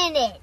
stand it.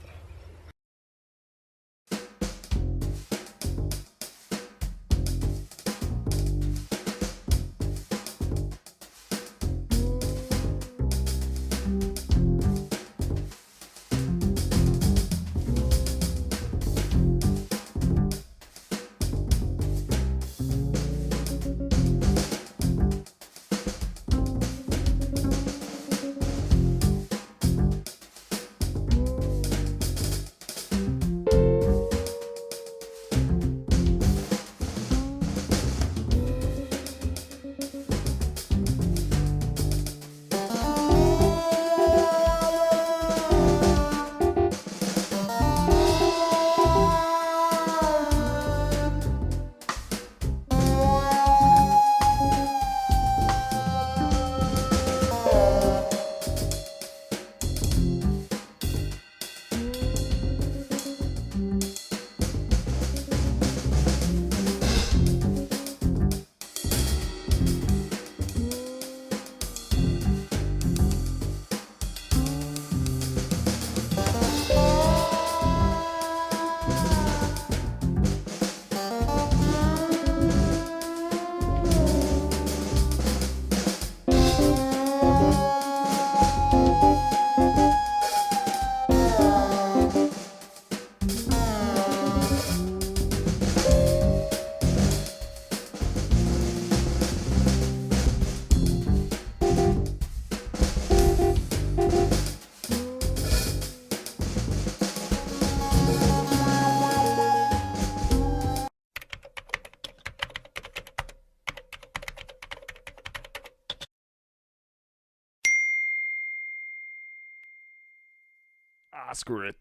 Ah, screw it.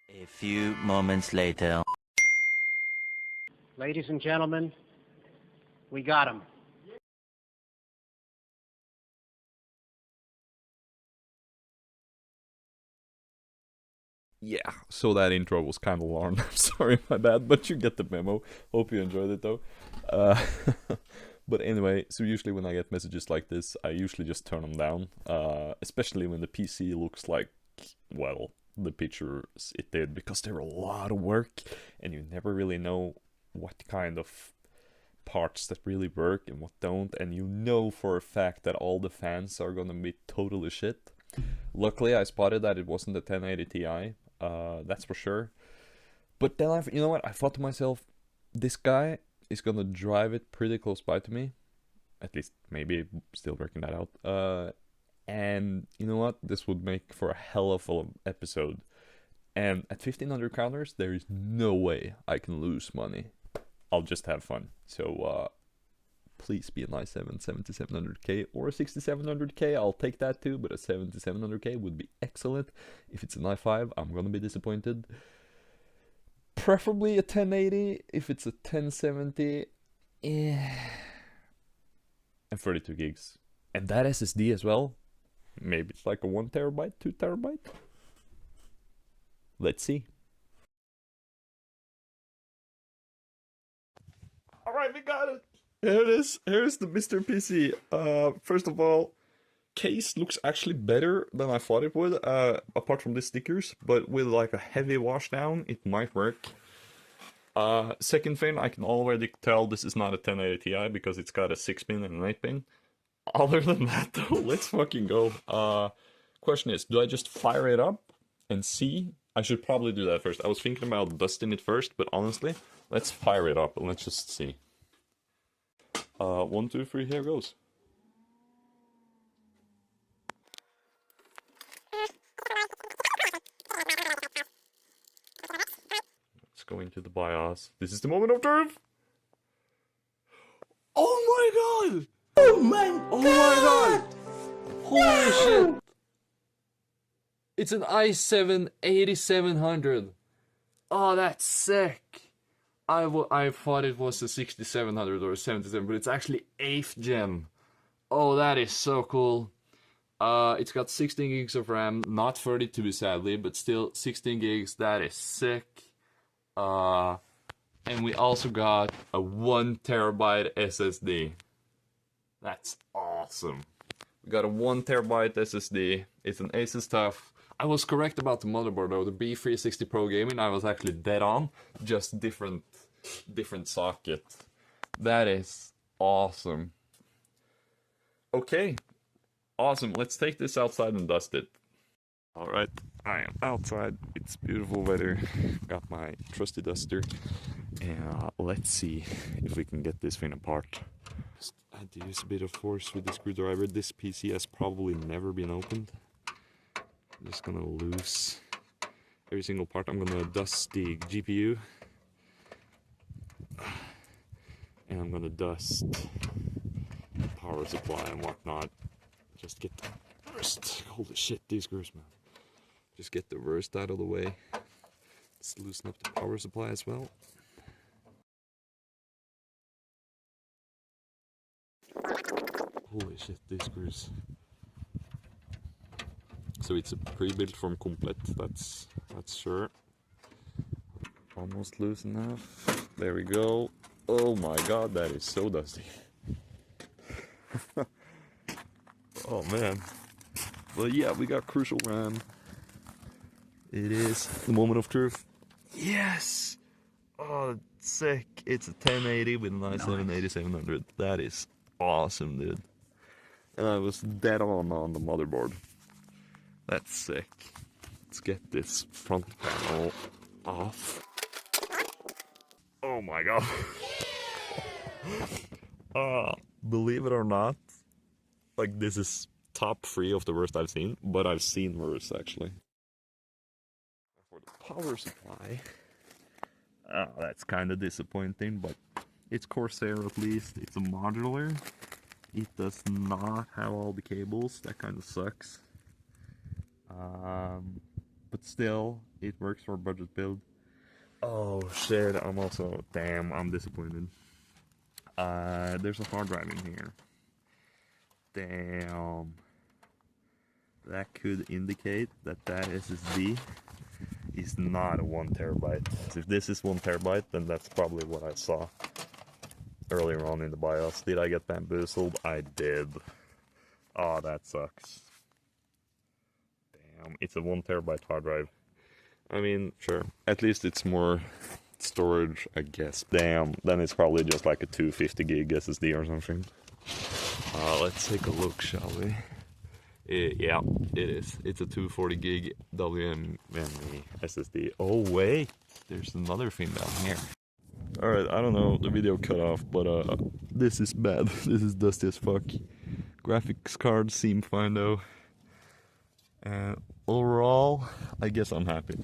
A few moments later. Ladies and gentlemen, we got him. Yeah, so that intro was kind of long. I'm sorry, my bad, but you get the memo. Hope you enjoyed it though. Uh, but anyway, so usually when I get messages like this, I usually just turn them down. Especially when the PC looks like, well, the pictures it did, because they're a lot of work, and you never really know what kind of parts that really work and what don't, and you know for a fact that all the fans are gonna be totally shit. Luckily, I spotted that it wasn't a 1080 Ti. That's for sure. But then you know what? I thought to myself, this guy is gonna drive it pretty close by to me. At least, maybe still working that out. And you know what? This would make for a hell of an episode. And at 1500 counters, there is no way I can lose money. I'll just have fun. So, please be an i7 7700K or a 6700K. I'll take that too, but a 7700K would be excellent. If it's an i5, I'm gonna be disappointed. Preferably a 1080. If it's a 1070, and 32 gigs. And that SSD as well. Maybe it's like a 1 terabyte, 2 terabyte. Let's see. Alright, we got it. Here it is. Here's the Mr. PC. First of all, case looks actually better than I thought it would, apart from the stickers, but with like a heavy wash down, it might work. Second thing, I can already tell this is not a 1080 Ti because it's got a 6-pin and an 8-pin. Other than that though, let's fucking go. Question is, do I just fire it up and see? I should probably do that first. I was thinking about dusting it first, but honestly, let's fire it up and let's just see. 1, 2, 3, here goes. Let's go into the BIOS. This is the moment of truth! Oh my god! Oh my Oh my god! Holy shit! It's an i7 8700. Oh, that's sick! I thought it was a 6700 or a 77, but it's actually 8th gen. Oh, that is so cool. It's got 16 gigs of RAM, not 32 sadly, but still 16 gigs. That is sick. And we also got a 1 terabyte SSD. That's awesome. We got a 1 terabyte SSD. It's an Asus TUF. I was correct about the motherboard though. The B360 Pro Gaming, I was actually dead on. Just different socket. That is awesome. Okay, awesome. Let's take this outside and dust it. Alright, I am outside. It's beautiful weather. Got my trusty duster. And let's see if we can get this thing apart. Just had to use a bit of force with the screwdriver. This PC has probably never been opened. I'm just gonna loose every single part. I'm gonna dust the GPU. And I'm gonna dust the power supply and whatnot. Just get the worst. Holy shit, these screws, man. Just get the worst out of the way. Let's loosen up the power supply as well. Holy shit, these screws. So it's a pre-built from Complete, that's sure. Almost loose enough. There we go. Oh my god, that is so dusty. Oh man. But yeah, we got crucial RAM. It is the moment of truth. Yes! Oh, sick. It's a 1080 with an i7 8700. That is awesome, dude. And I was dead on the motherboard. That's sick. Let's get this front panel off. Oh my god. Believe it or not, like this is top 3 of the worst I've seen, but I've seen worse actually. For the power supply, that's kind of disappointing, but it's Corsair at least. It's a modular. It does not have all the cables. That kind of sucks. But still, it works for a budget build. Oh shit, I'm disappointed. There's a hard drive in here. Damn. That could indicate that SSD is not a 1 terabyte. If this is 1 terabyte, then that's probably what I saw earlier on in the BIOS. Did I get bamboozled? I did. Oh, that sucks. Damn, it's a 1 terabyte hard drive. I mean, sure. At least it's more storage, I guess. Damn, then it's probably just like a 250 gig SSD or something. Let's take a look, shall we? Yeah, it is. It's a 240 gig WME SSD. Oh wait, there's another thing down here. Alright, I don't know, the video cut off, but this is bad. This is dusty as fuck. Graphics card seem fine though. And overall, I guess I'm happy.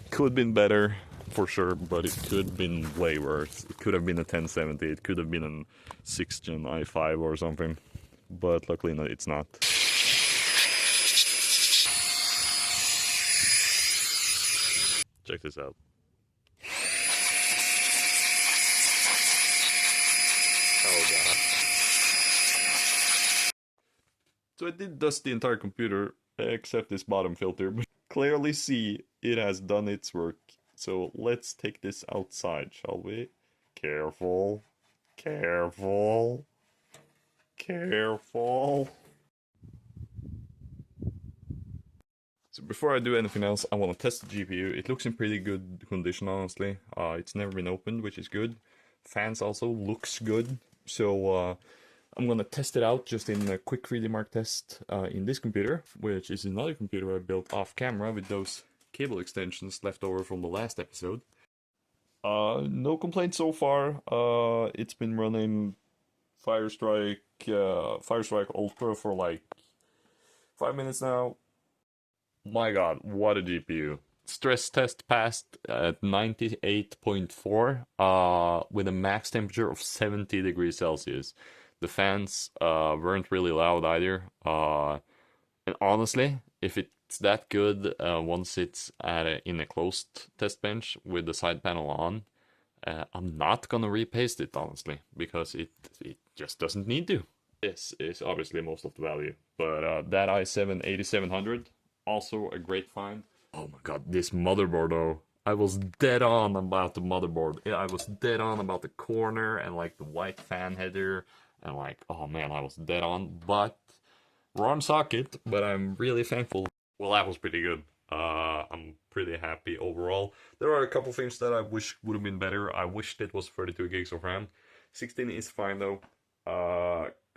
Could have been better, for sure, but it could have been way worse. It could have been a 1070, it could have been a 6th gen i5 or something. But luckily no, it's not. Check this out. Oh god. So I did dust the entire computer, except this bottom filter, but clearly see it has done its work. So let's take this outside, shall we? Careful. Careful. Careful. So before I do anything else, I want to test the GPU. It looks in pretty good condition, honestly. It's never been opened, which is good. Fans also looks good. So I'm gonna test it out just in a quick 3D Mark test in this computer, which is another computer I built off camera with those cable extensions left over from the last episode. No complaints so far. It's been running Firestrike Ultra for like 5 minutes now. My god, what a GPU. Stress test passed at 98.4 with a max temperature of 70 degrees Celsius. The fans weren't really loud either. And honestly, if it's that good once it's in a closed test bench with the side panel on, I'm not gonna repaste it, honestly, because it just doesn't need to. This is obviously most of the value, but that i7 8700, also a great find. Oh my god, this motherboard though, I was dead on about the motherboard. Yeah, I was dead on about the corner and like the white fan header and like, oh man, I was dead on. But wrong socket. But I'm really thankful. Well, that was pretty good. I'm pretty happy overall. There are a couple things that I wish would have been better. I wished it was 32 gigs of RAM. 16 is fine though.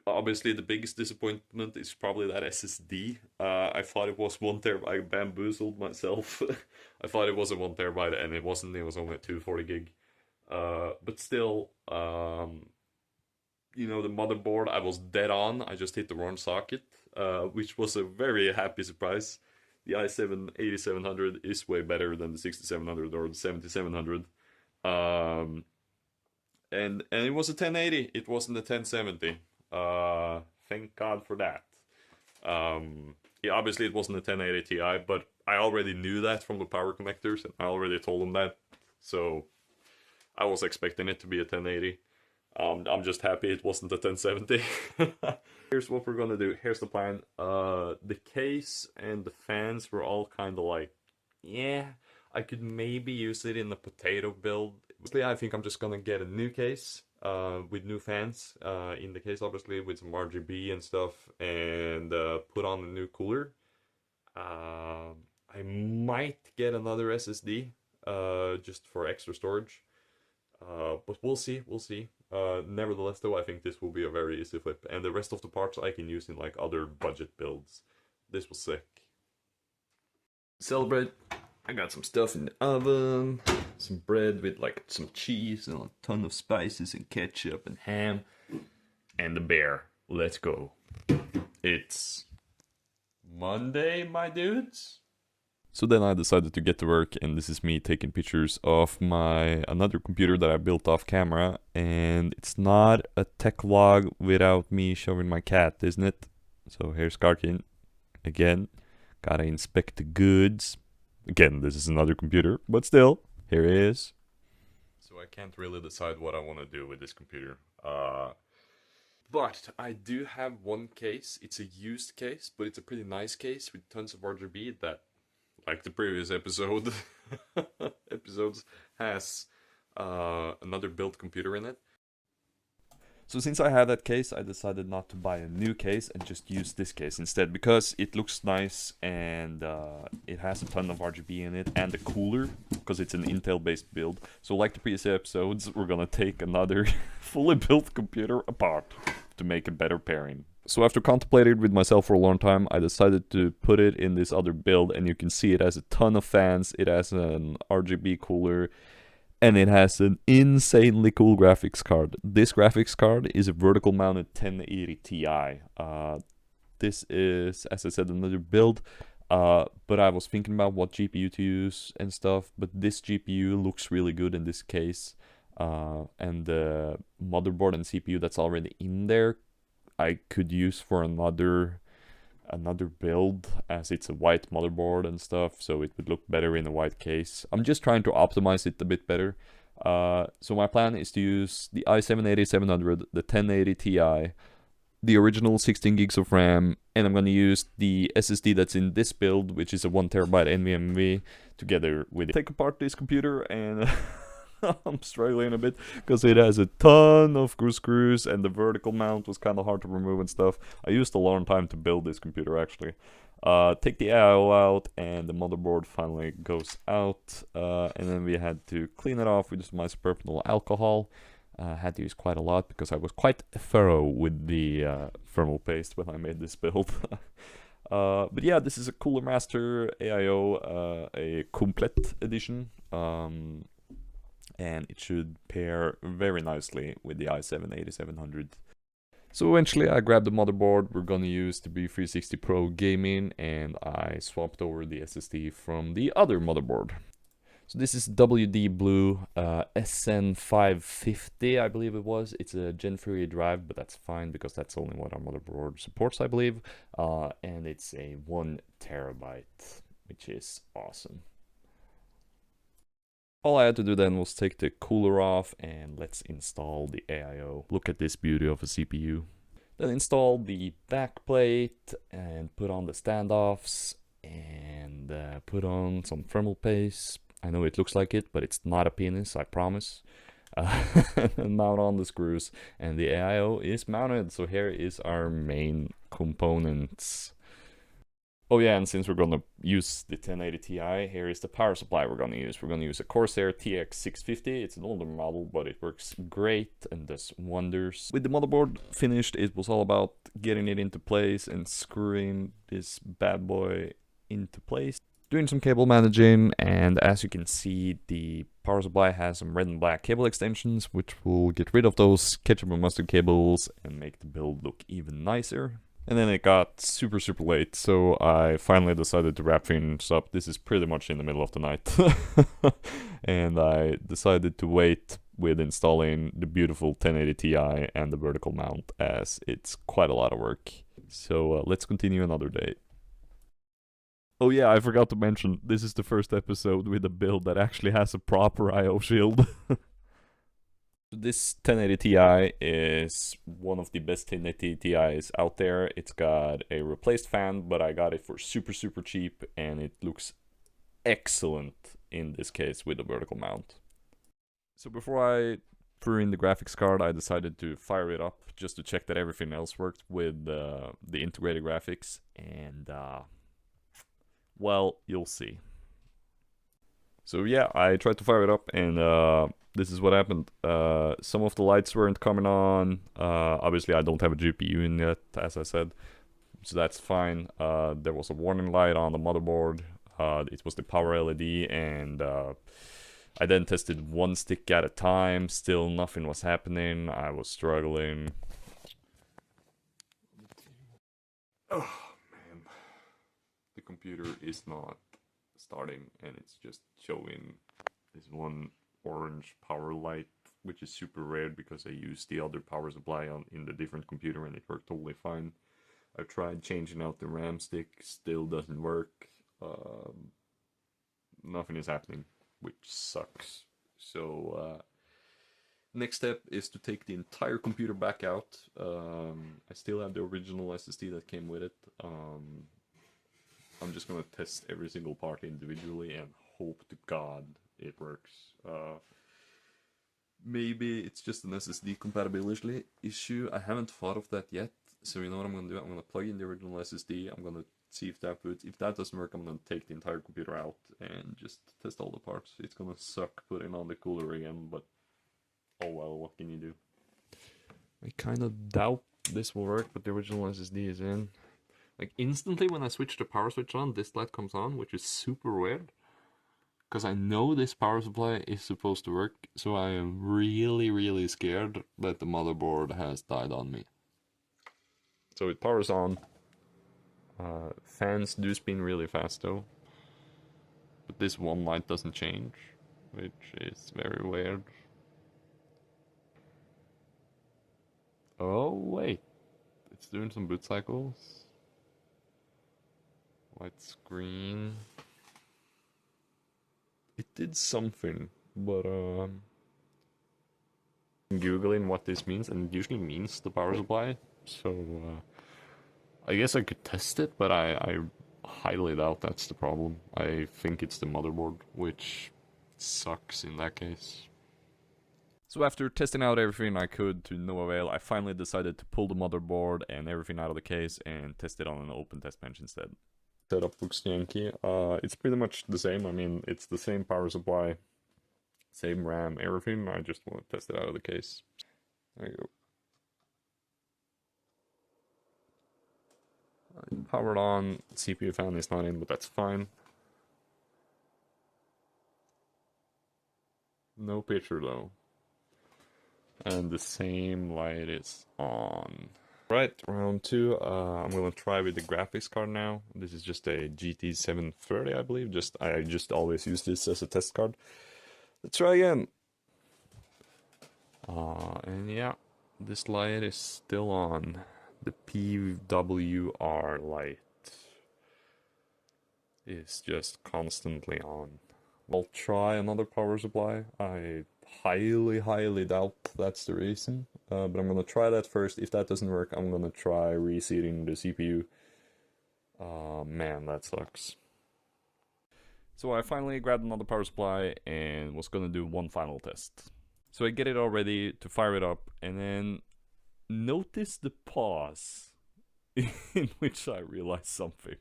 Obviously the biggest disappointment is probably that SSD. I thought it was 1 TB. I bamboozled myself. I thought it was a 1 TB and it wasn't. It was only a 240 gig. But still, you know, the motherboard, I was dead on. I just hit the wrong socket, which was a very happy surprise. The i7 8700 is way better than the 6700 or the 7700. And it was a 1080. It wasn't a 1070. Thank God for that. Yeah, obviously it wasn't a 1080 Ti, but I already knew that from the power connectors, and I already told them that. So I was expecting it to be a 1080. I'm just happy it wasn't a 1070. Here's what we're gonna do. Here's the plan. The case and the fans were all kind of like, yeah, I could maybe use it in the potato build. Obviously, I think I'm just gonna get a new case with new fans in the case, obviously, with some RGB and stuff, and put on a new cooler. I might get another SSD just for extra storage. But we'll see, we'll see. Nevertheless, though, I think this will be a very easy flip. And the rest of the parts I can use in like other budget builds. This was sick. Celebrate. I got some stuff in the oven. Some bread with like some cheese and a ton of spices and ketchup and ham. And the bear. Let's go. It's Monday, my dudes. So then I decided to get to work, and this is me taking pictures of my another computer that I built off camera, and it's not a tech vlog without me showing my cat, isn't it? So here's Karkin. Again, gotta inspect the goods. Again, this is another computer, but still, here he is. So I can't really decide what I want to do with this computer. But I do have one case. It's a used case, but it's a pretty nice case with tons of RGB that, like the previous episode, episodes, has another built computer in it. So since I had that case, I decided not to buy a new case and just use this case instead, because it looks nice and it has a ton of RGB in it, and the cooler, because it's an Intel based build. So like the previous episodes, we're gonna take another fully built computer apart to make a better pairing. So after contemplating with myself for a long time, I decided to put it in this other build, and you can see it has a ton of fans, it has an RGB cooler, and it has an insanely cool graphics card. This graphics card is a vertical mounted 1080 Ti. This is, as I said, another build, but I was thinking about what GPU to use and stuff, but this GPU looks really good in this case, and the motherboard and CPU that's already in there I could use for another build, as it's a white motherboard and stuff, so it would look better in a white case. I'm just trying to optimize it a bit better. So my plan is to use the i7 8700, the 1080 Ti, the original 16 gigs of RAM, and I'm gonna use the SSD that's in this build, which is a 1 TB NVMe, together with it. Take apart this computer, and I'm struggling a bit because it has a ton of screws, and the vertical mount was kind of hard to remove and stuff. I used a long time to build this computer, actually. Take the I/O out, and the motherboard finally goes out, and then we had to clean it off with some isopropyl alcohol. Had to use quite a lot because I was quite thorough with the thermal paste when I made this build. But yeah, this is a Cooler Master AIO, a Complete edition. And it should pair very nicely with the i7 8700. So eventually I grabbed the motherboard we're gonna use the B360 Pro gaming, and I swapped over the SSD from the other motherboard. So this is WD Blue SN550, I believe it was. It's a Gen 3 drive, but that's fine because that's only what our motherboard supports, I believe. And it's a 1 TB, which is awesome. All I had to do then was take the cooler off, and let's install the AIO. Look at this beauty of a CPU. Then install the backplate and put on the standoffs and put on some thermal paste. I know it looks like it, but it's not a penis, I promise. And mount on the screws, and the AIO is mounted. So here is our main components. Oh yeah, and since we're gonna use the 1080 Ti, here is the power supply we're gonna use. We're gonna use a Corsair TX650. It's an older model, but it works great and does wonders. With the motherboard finished, it was all about getting it into place and screwing this bad boy into place. Doing some cable managing, and as you can see, the power supply has some red and black cable extensions, which will get rid of those ketchup and mustard cables and make the build look even nicer. And then it got super late, so I finally decided to wrap things up. This is pretty much in the middle of the night. And I decided to wait with installing the beautiful 1080 Ti and the vertical mount, as it's quite a lot of work. So let's continue another day. Oh yeah, I forgot to mention, this is the first episode with a build that actually has a proper IO shield. This 1080 Ti is one of the best 1080 Ti's out there. It's got a replaced fan, but I got it for super cheap, and it looks excellent in this case with the vertical mount. So before I threw in the graphics card, I decided to fire it up just to check that everything else worked with the integrated graphics, and well, you'll see. So yeah, I tried to fire it up, and this is what happened. Some of the lights weren't coming on. Obviously, I don't have a GPU in yet, as I said, so that's fine. There was a warning light on the motherboard. It was the power LED, and I then tested one stick at a time. Still nothing was happening. I was struggling. Oh man, the computer is not starting, and it's just showing this one orange power light, which is super rare because I used the other power supply in the different computer and it worked totally fine. I've tried changing out the RAM stick, still doesn't work. Nothing is happening, which sucks. So next step is to take the entire computer back out. I still have the original SSD that came with it. I'm just gonna test every single part individually and hope to God it works. Maybe it's just an SSD compatibility issue. I haven't thought of that yet. So you know what I'm gonna do? I'm gonna plug in the original SSD. I'm gonna see if that works. If that doesn't work, I'm gonna take the entire computer out and just test all the parts. It's gonna suck putting on the cooler again, but oh well, what can you do? I kind of doubt this will work, but the original SSD is in. Like instantly when I switch the power switch on, this light comes on, which is super weird. Because I know this power supply is supposed to work, so I am really scared that the motherboard has died on me. So it powers on. Fans do spin really fast though. But this one light doesn't change, which is very weird. Oh wait, it's doing some boot cycles. White screen. It did something, but I'm googling what this means, and it usually means the power supply. So I guess I could test it, but I highly doubt that's the problem. I think it's the motherboard, which sucks in that case. So after testing out everything I could to no avail, I finally decided to pull the motherboard and everything out of the case and test it on an open test bench instead. Setup looks janky. It's pretty much the same. I mean, it's the same power supply, same RAM, everything. I just want to test it out of the case. There you go. Powered on, CPU fan is not in, but that's fine. No picture though. And the same light is on. Right, round 2, I'm gonna try with the graphics card now. This is just a GT 730, I believe. I just always use this as a test card. Let's try again. And yeah, this light is still on. The PWR light is just constantly on. I'll try another power supply. I highly doubt that's the reason, but I'm gonna try that first. If that doesn't work, I'm gonna try reseating the CPU. Man, that sucks. So I finally grabbed another power supply and was gonna do one final test. So I get it all ready to fire it up, and then notice the pause in which I realized something.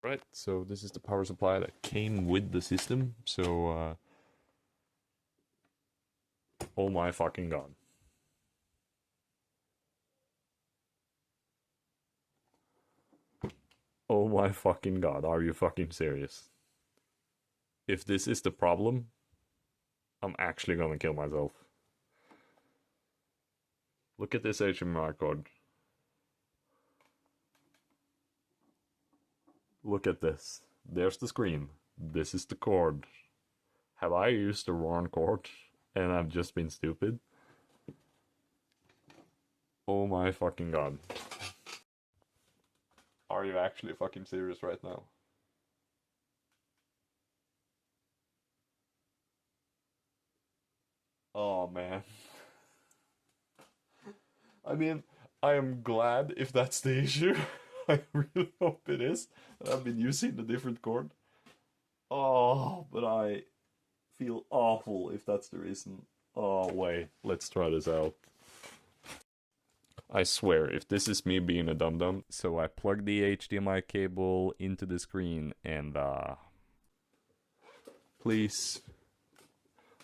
Right, so this is the power supply that came with the system, so oh my fucking god. Oh my fucking god, are you fucking serious? If this is the problem, I'm actually gonna kill myself. Look at this HDMI cord. Look at this. There's the screen. This is the cord. Have I used the wrong cord and I've just been stupid? Oh my fucking god. Are you actually fucking serious right now? Oh man. I mean, I am glad if that's the issue. I really hope it is. I've been using the different cord. Oh, but I feel awful if that's the reason. Oh, wait. Let's try this out. I swear, if this is me being a dum-dum. So I plug the HDMI cable into the screen and, please.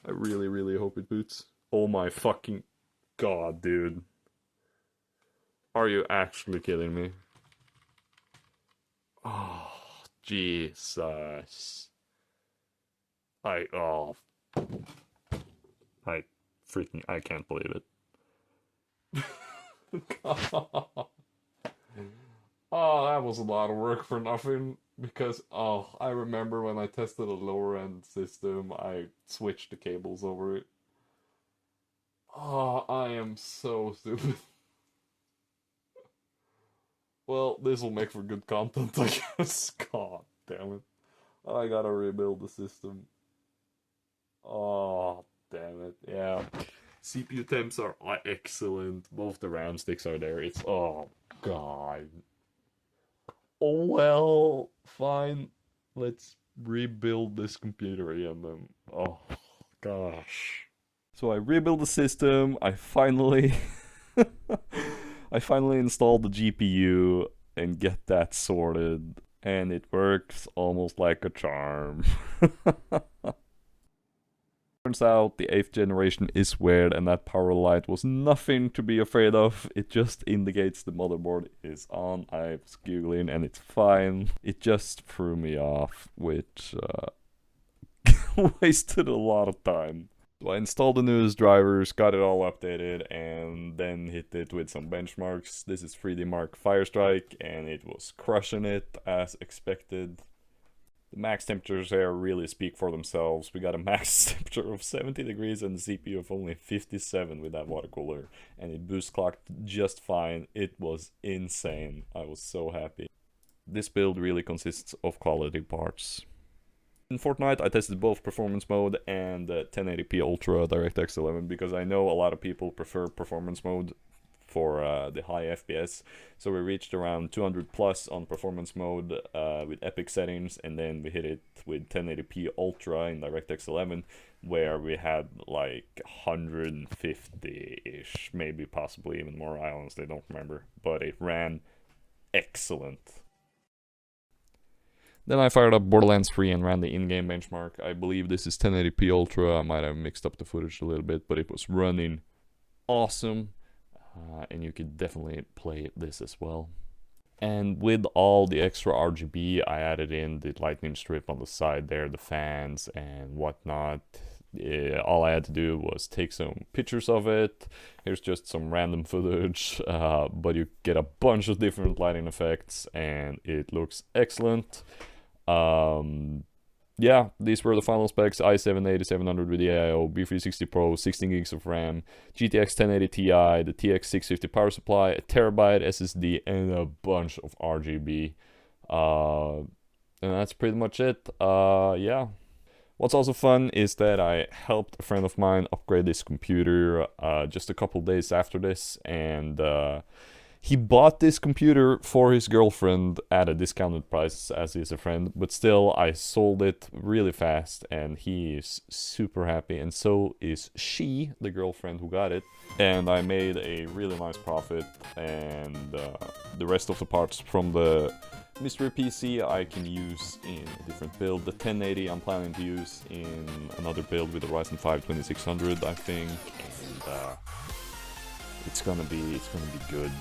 I really, really hope it boots. Oh my fucking god, dude. Are you actually kidding me? Oh, Jesus. I freaking, I can't believe it. Oh, that was a lot of work for nothing. Because, I remember when I tested a lower end system, I switched the cables over it. Oh, I am so stupid. Well, this will make for good content, I guess. God damn it. I gotta rebuild the system. Oh, damn it. Yeah. CPU temps are excellent. Both the RAM sticks are there. It's, oh, God. Oh, well, fine. Let's rebuild this computer again then. Oh, gosh. So I rebuild the system. I finally... I finally installed the GPU and get that sorted. And it works almost like a charm. Turns out the 8th generation is weird and that power light was nothing to be afraid of. It just indicates the motherboard is on. I was googling and it's fine. It just threw me off, which wasted a lot of time. So I installed the newest drivers, got it all updated, and then hit it with some benchmarks. This is 3D Mark Firestrike, and it was crushing it as expected. The max temperatures here really speak for themselves. We got a max temperature of 70 degrees and a CPU of only 57 with that water cooler. And it boost clocked just fine. It was insane. I was so happy. This build really consists of quality parts. In Fortnite, I tested both performance mode and 1080p Ultra DirectX 11 because I know a lot of people prefer performance mode for the high FPS. So we reached around 200 plus on performance mode with epic settings, and then we hit it with 1080p Ultra in DirectX 11 where we had like 150-ish, maybe possibly even more. I honestly don't remember, but it ran excellent. Then I fired up Borderlands 3 and ran the in-game benchmark. I believe this is 1080p Ultra. I might have mixed up the footage a little bit, but it was running awesome. And you could definitely play this as well. And with all the extra RGB, I added in the lightning strip on the side there, the fans and whatnot. All I had to do was take some pictures of it. Here's just some random footage, but you get a bunch of different lighting effects and it looks excellent. Yeah, these were the final specs: i7 8700 with the AIO, B360 Pro, 16 gigs of RAM, GTX 1080 Ti, the TX 650 power supply, a terabyte SSD, and a bunch of RGB. And that's pretty much it. Yeah. What's also fun is that I helped a friend of mine upgrade this computer just a couple days after this, and He bought this computer for his girlfriend at a discounted price, as he's a friend, but still I sold it really fast and he is super happy, and so is she, the girlfriend who got it. And I made a really nice profit, and the rest of the parts from the mystery PC I can use in a different build. The 1080 I'm planning to use in another build with the Ryzen 5 2600, I think, and it's gonna be good.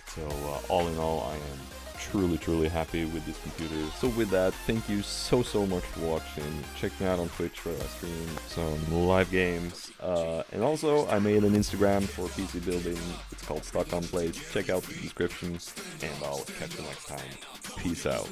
So all in all, I am truly happy with this computer. So with that, thank you so much for watching. Check me out on Twitch where I stream some live games. And also, I made an Instagram for PC building. It's called Stuck on Plate. Check out the description, and I'll catch you next time. Peace out.